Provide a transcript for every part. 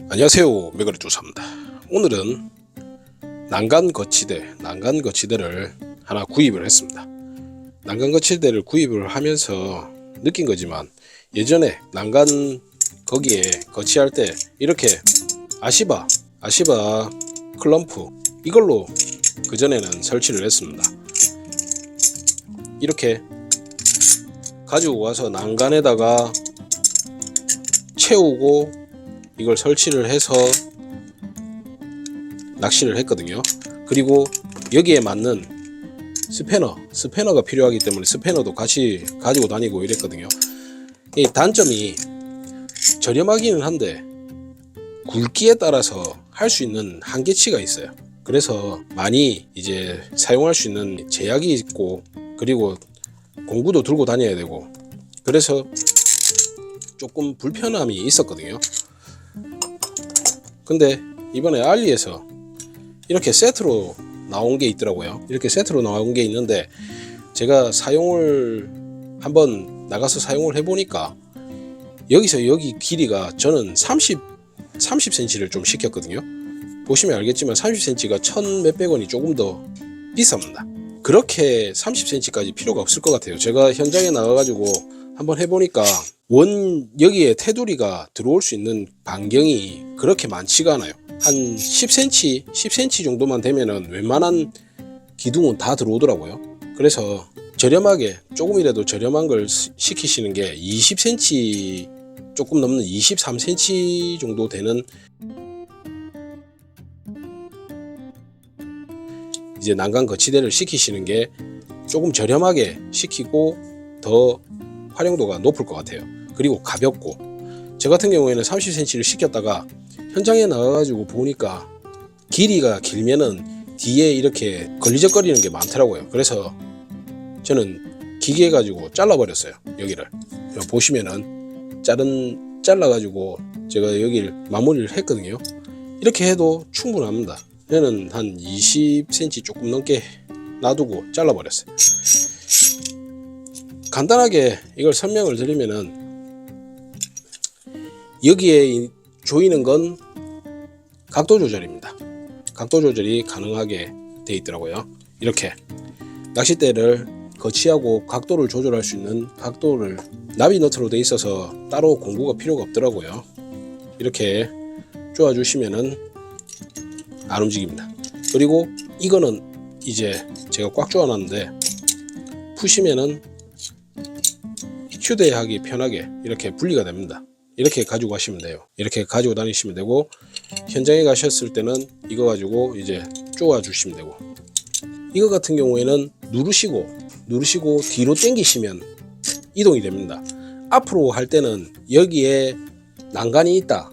안녕하세요, 메가리조사입니다. 오늘은 난간 거치대를 하나 구입을 했습니다. 난간 거치대를 구입을 하면서 느낀 거지만, 예전에 난간 거기에 거치할 때 이렇게 아시바 클럼프 이걸로 그전에는 설치를 했습니다. 이렇게 가지고 와서 난간에다가 채우고 이걸 설치를 해서 낚시를 했거든요. 그리고 여기에 맞는 스패너가 필요하기 때문에 스패너도 같이 가지고 다니고 이랬거든요. 이 단점이 저렴하기는 한데 굵기에 따라서 할 수 있는 한계치가 있어요. 그래서 많이 이제 사용할 수 있는 제약이 있고, 그리고 공구도 들고 다녀야 되고, 그래서 조금 불편함이 있었거든요. 근데 이번에 알리에서 이렇게 세트로 나온 게 있더라고요. 이렇게 세트로 나온 게 있는데, 제가 사용을 한번 나가서 사용을 해보니까 여기서 여기 길이가 저는 30cm를 좀 시켰거든요. 보시면 알겠지만 30cm가 1,몇백 원이 조금 더 비쌉니다. 그렇게 30cm까지 필요가 없을 것 같아요. 제가 현장에 나가가지고 한번 해보니까 여기에 테두리가 들어올 수 있는 반경이 그렇게 많지가 않아요. 한 10cm 정도만 되면은 웬만한 기둥은 다 들어오더라고요. 그래서 조금이라도 저렴한 걸 시키시는 게 20cm 조금 넘는 23cm 정도 되는 이제 난간 거치대를 시키시는 게 조금 저렴하게 시키고 더 활용도가 높을 것 같아요. 그리고 가볍고, 저 같은 경우에는 30cm를 시켰다가 현장에 나가가지고 보니까 길이가 길면은 뒤에 이렇게 걸리적거리는 게 많더라고요. 그래서 저는 기계 가지고 잘라버렸어요. 여기를 보시면은 잘라가지고 제가 여기를 마무리를 했거든요. 이렇게 해도 충분합니다. 저는 한 20cm 조금 넘게 놔두고 잘라버렸어요. 간단하게 이걸 설명을 드리면은, 여기에 조이는 건 각도 조절입니다. 각도 조절이 가능하게 되어 있더라고요. 이렇게 낚싯대를 거치하고 각도를 조절할 수 있는 각도를 나비 너트로 되어 있어서 따로 공구가 필요가 없더라고요. 이렇게 쪼아 주시면은 안 움직입니다. 그리고 이거는 이제 제가 꽉 쪼아 놨는데, 푸시면은 휴대하기 편하게 이렇게 분리가 됩니다. 이렇게 가지고 가시면 돼요. 이렇게 가지고 다니시면 되고, 현장에 가셨을 때는 이거 가지고 이제 쪼아 주시면 되고, 이거 같은 경우에는 누르시고 뒤로 당기시면 이동이 됩니다. 앞으로 할 때는 여기에 난간이 있다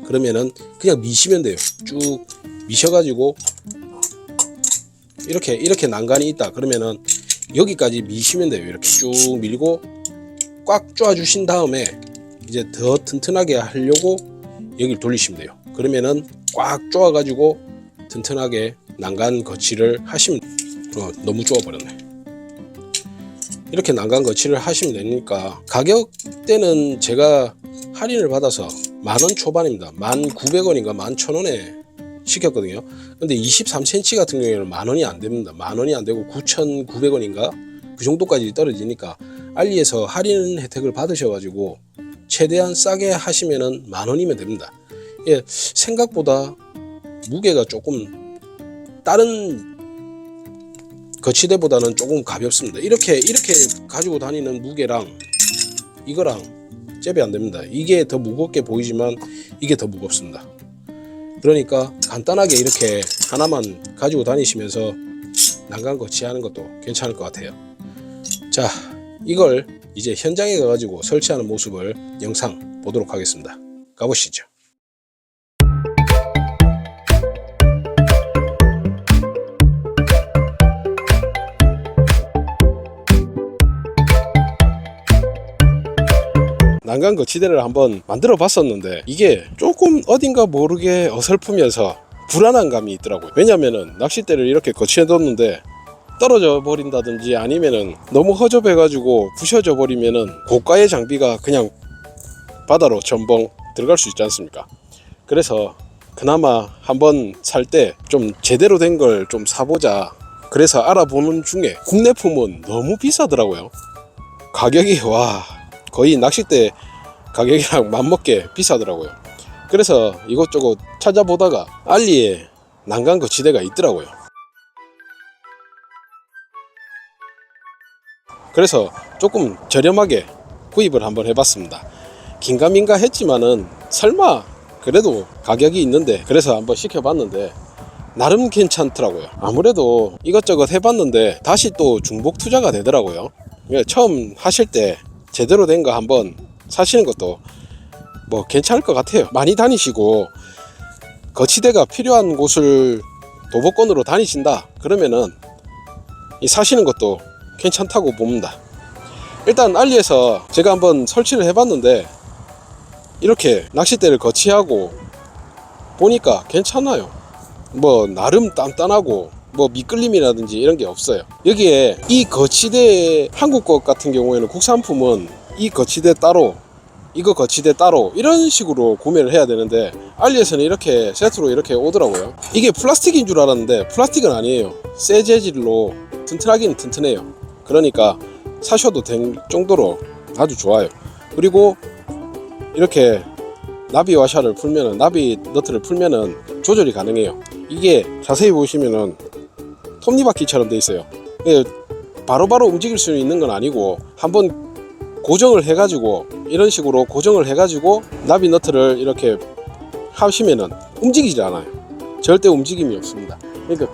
그러면은 그냥 미시면 돼요. 쭉 미셔가지고 이렇게 난간이 있다 그러면은 여기까지 미시면 돼요. 이렇게 쭉 밀고 꽉 쪼아 주신 다음에 이제 더 튼튼하게 하려고 여기를 돌리시면 돼요. 그러면은 꽉 쪼아 가지고 튼튼하게 난간 거치를 하시면 너무 쪼아 버렸네. 이렇게 난간 거치를 하시면 되니까, 가격대는 제가 할인을 받아서 만원 초반입니다. 1,900원인가 11,000원에 시켰거든요. 근데 23cm 같은 경우에는 만원이 안 됩니다. 만원이 안 되고 9,900원인가 그 정도까지 떨어지니까, 알리에서 할인 혜택을 받으셔가지고 최대한 싸게 하시면은 만원이면 됩니다. 예, 생각보다 무게가 조금 다른 거치대보다는 조금 가볍습니다. 이렇게 가지고 다니는 무게랑 이거랑 잽이 안 됩니다. 이게 더 무겁게 보이지만 이게 더 무겁습니다. 그러니까 간단하게 이렇게 하나만 가지고 다니시면서 난간 거치하는 것도 괜찮을 것 같아요. 자, 이걸 이제 현장에 가가지고 설치하는 모습을 영상 보도록 하겠습니다. 가보시죠. 난간 거치대를 한번 만들어 봤었는데, 이게 조금 어딘가 모르게 어설프면서 불안한 감이 있더라고요. 왜냐면은 낚싯대를 이렇게 거치해 뒀는데 떨어져 버린다든지 아니면은 너무 허접해 가지고 부셔져 버리면은 고가의 장비가 그냥 바다로 전봉 들어갈 수 있지 않습니까? 그래서 그나마 한번 살 때 좀 제대로 된 걸 좀 사보자. 그래서 알아보는 중에 국내품은 너무 비싸더라고요. 가격이 와 거의 낚싯대 가격이랑 맞먹게 비싸더라고요. 그래서 이것저것 찾아보다가 알리에 난간 거치대가 있더라고요. 그래서 조금 저렴하게 구입을 한번 해봤습니다. 긴가민가 했지만은 설마 그래도 가격이 있는데 그래서 한번 시켜봤는데 나름 괜찮더라고요. 아무래도 이것저것 해봤는데 다시 또 중복 투자가 되더라고요. 처음 하실 때 제대로 된 거 한번 사시는 것도 뭐 괜찮을 것 같아요. 많이 다니시고 거치대가 필요한 곳을 도보권으로 다니신다 그러면은 이 사시는 것도 괜찮다고 봅니다. 일단 알리에서 제가 한번 설치를 해봤는데 이렇게 낚싯대를 거치하고 보니까 괜찮아요. 뭐 나름 단단하고 뭐 미끌림이라든지 이런 게 없어요. 여기에 이 거치대 한국 것 같은 경우에는 국산품은 이 거치대 따로 이거 거치대 따로 이런 식으로 구매를 해야 되는데 알리에서는 이렇게 세트로 이렇게 오더라고요. 이게 플라스틱인 줄 알았는데 플라스틱은 아니에요. 쇠 재질로 튼튼하긴 튼튼해요. 그러니까 사셔도 될 정도로 아주 좋아요. 그리고 이렇게 나비 와샤를 풀면은 나비 너트를 풀면은 조절이 가능해요. 이게 자세히 보시면은 톱니바퀴처럼 돼 있어요. 바로바로 움직일 수 있는 건 아니고 한번 고정을 해가지고 이런 식으로 고정을 해가지고 나비 너트를 이렇게 하시면은 움직이지 않아요. 절대 움직임이 없습니다. 그러니까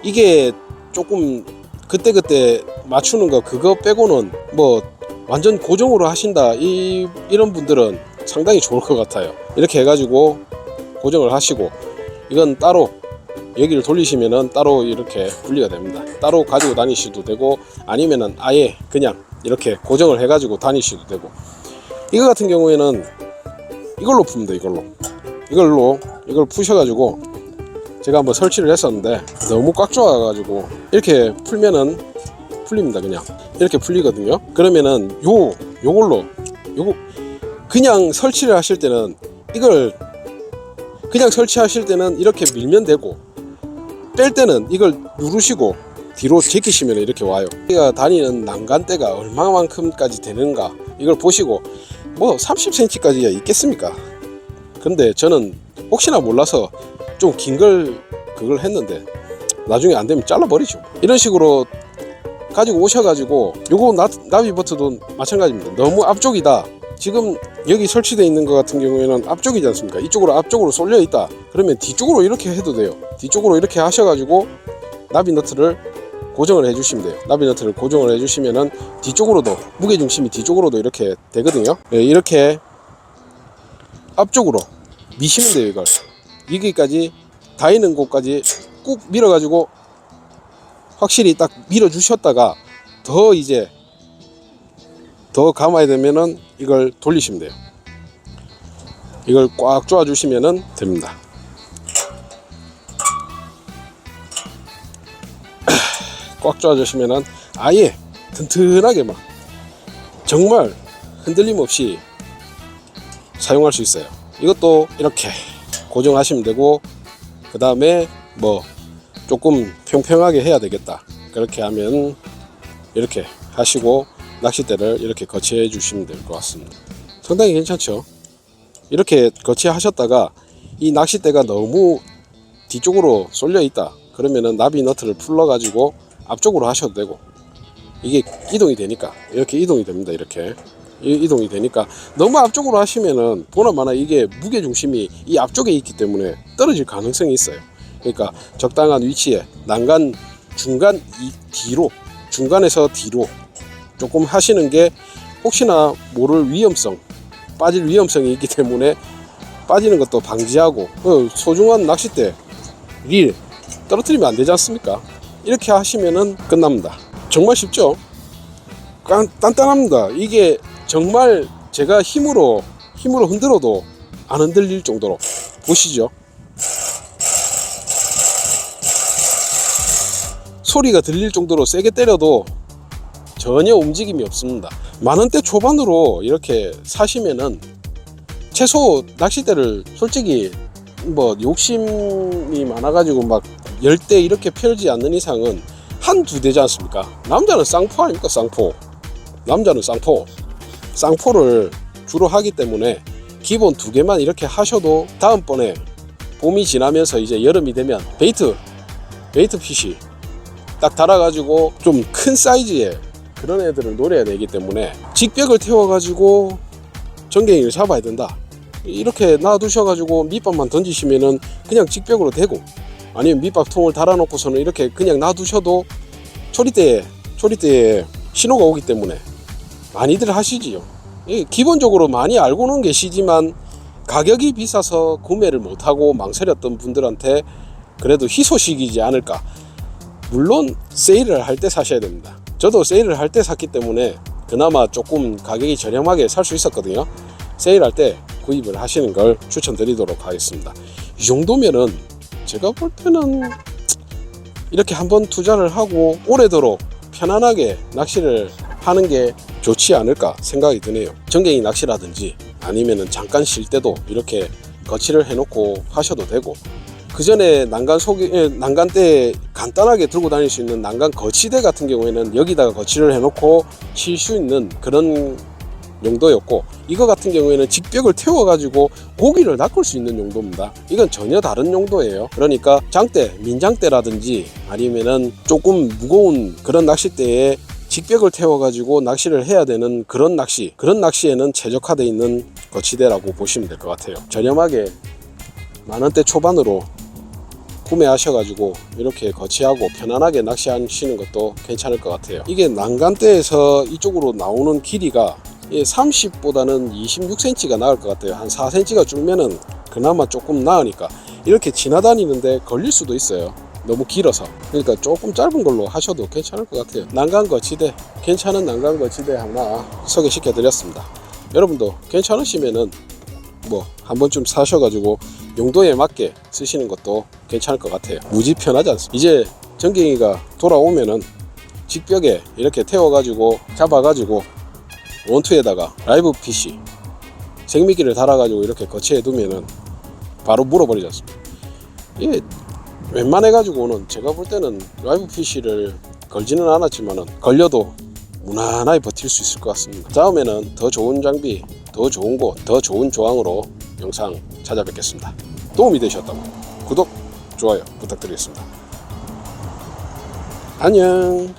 이게 조금 그때그때 맞추는 거 그거 빼고는 뭐 완전 고정으로 하신다 이런 분들은 상당히 좋을 것 같아요. 이렇게 해가지고 고정을 하시고 이건 따로 여기를 돌리시면은 따로 이렇게 분리가 됩니다. 따로 가지고 다니셔도 되고 아니면은 아예 그냥 이렇게 고정을 해가지고 다니셔도 되고 이거 같은 경우에는 이걸로 풉니다. 이걸 푸셔가지고 제가 한번 설치를 했었는데 너무 꽉 조아가지고 이렇게 풀면은 풀립니다. 그냥 이렇게 풀리거든요. 그러면은 요걸로 그냥 설치를 하실 때는 이걸 그냥 설치하실 때는 이렇게 밀면 되고 뺄 때는 이걸 누르시고 뒤로 제끼시면 이렇게 와요. 우리가 다니는 난간대가 얼마만큼까지 되는가 이걸 보시고 뭐 30cm까지야 있겠습니까? 근데 저는 혹시나 몰라서 좀 긴 그걸 했는데 나중에 안 되면 잘라버리죠. 이런 식으로 가지고 오셔가지고 요거 나비버트도 마찬가지입니다. 너무 앞쪽이다. 지금 여기 설치되어 있는 것 같은 경우에는 앞쪽이지 않습니까? 이쪽으로 앞쪽으로 쏠려 있다. 그러면 뒤쪽으로 이렇게 해도 돼요. 뒤쪽으로 이렇게 하셔가지고 나비너트를 고정을 해주시면 돼요. 나비너트를 고정을 해주시면은 뒤쪽으로도 무게중심이 뒤쪽으로도 이렇게 되거든요. 이렇게 앞쪽으로 미시면 돼요. 이걸 여기까지 다 있는 곳까지 꾹 밀어가지고 확실히 딱 밀어주셨다가 더 감아야 되면은 이걸 돌리시면 돼요. 이걸 꽉 조아주시면은 됩니다. 꽉 조아주시면은 아예 튼튼하게 막 정말 흔들림 없이 사용할 수 있어요. 이것도 이렇게 고정하시면 되고 그 다음에 뭐 조금 평평하게 해야 되겠다 그렇게 하면 이렇게 하시고 낚싯대를 이렇게 거치해 주시면 될 것 같습니다. 상당히 괜찮죠. 이렇게 거치하셨다가 이 낚싯대가 너무 뒤쪽으로 쏠려 있다 그러면은 나비 너트를 풀러 가지고 앞쪽으로 하셔도 되고 이게 이동이 되니까 이렇게 이동이 됩니다. 이렇게 이동이 되니까 너무 앞쪽으로 하시면은 보나마나 이게 무게중심이 이 앞쪽에 있기 때문에 떨어질 가능성이 있어요. 그러니까 적당한 위치에 난간 중간 뒤로 중간에서 뒤로 조금 하시는 게 혹시나 모를 위험성 빠질 위험성이 있기 때문에 빠지는 것도 방지하고 소중한 낚싯대 릴 떨어뜨리면 안 되지 않습니까? 이렇게 하시면은 끝납니다. 정말 쉽죠? 단단합니다. 이게 정말 제가 힘으로 흔들어도 안 흔들릴 정도로 보시죠. 소리가 들릴 정도로 세게 때려도 전혀 움직임이 없습니다. 만원대 초반으로 이렇게 사시면은 최소 낚싯대를 솔직히 뭐 욕심이 많아가지고 막 10대 이렇게 펴지 않는 이상은 한두 대지 않습니까? 남자는 쌍포 아닙니까? 쌍포. 남자는 쌍포를 주로 하기 때문에 기본 2개만 이렇게 하셔도 다음번에 봄이 지나면서 이제 여름이 되면 베이트 핏이 딱 달아가지고 좀 큰 사이즈의 그런 애들을 노려야 되기 때문에 직벽을 태워가지고 전갱이를 잡아야 된다. 이렇게 놔두셔가지고 밑밥만 던지시면은 그냥 직벽으로 되고, 아니면 밑밥통을 달아놓고서는 이렇게 그냥 놔두셔도 초리대에 신호가 오기 때문에 많이들 하시지요. 기본적으로 많이 알고는 계시지만 가격이 비싸서 구매를 못하고 망설였던 분들한테 그래도 희소식이지 않을까. 물론 세일을 할 때 사셔야 됩니다. 저도 세일을 할 때 샀기 때문에 그나마 조금 가격이 저렴하게 살 수 있었거든요. 세일할 때 구입을 하시는 걸 추천드리도록 하겠습니다. 이 정도면은 제가 볼 때는 이렇게 한번 투자를 하고 오래도록 편안하게 낚시를 하는 게 좋지 않을까 생각이 드네요. 전갱이 낚시라든지 아니면은 잠깐 쉴 때도 이렇게 거치를 해놓고 하셔도 되고, 그 전에 난간대 간단하게 들고 다닐 수 있는 난간 거치대 같은 경우에는 여기다가 거치를 해놓고 쉴 수 있는 그런 용도였고, 이거 같은 경우에는 직벽을 태워가지고 고기를 낚을 수 있는 용도입니다. 이건 전혀 다른 용도예요. 그러니까 장대, 민장대라든지 아니면은 조금 무거운 그런 낚싯대에 직벽을 태워가지고 낚시를 해야 되는 그런 낚시에는 최적화되어 있는 거치대라고 보시면 될 것 같아요. 저렴하게 만원대 초반으로 구매하셔가지고 이렇게 거치하고 편안하게 낚시하시는 것도 괜찮을 것 같아요. 이게 난간대에서 이쪽으로 나오는 길이가 30보다는 26cm가 나을 것 같아요. 한 4cm가 줄면은 그나마 조금 나으니까 이렇게 지나다니는데 걸릴 수도 있어요. 너무 길어서. 그러니까 조금 짧은 걸로 하셔도 괜찮을 것 같아요. 난간 거치대, 괜찮은 난간 거치대 하나 소개시켜 드렸습니다. 여러분도 괜찮으시면은 뭐 한 번쯤 사셔가지고 용도에 맞게 쓰시는 것도 괜찮을 것 같아요. 무지 편하지 않습니까? 이제 전갱이가 돌아오면은 직벽에 이렇게 태워가지고 잡아가지고 원투에다가 라이브 핏이 생미끼를 달아가지고 이렇게 거치해 두면은 바로 물어버리지 않습니까? 이게 웬만해가지고는 제가 볼 때는 라이브 핏을 걸지는 않았지만은 걸려도 무난하게 버틸 수 있을 것 같습니다. 다음에는 더 좋은 장비, 더 좋은 곳, 더 좋은 조항으로 영상 찾아뵙겠습니다. 도움이 되셨다면 구독, 좋아요 부탁드리겠습니다. 안녕.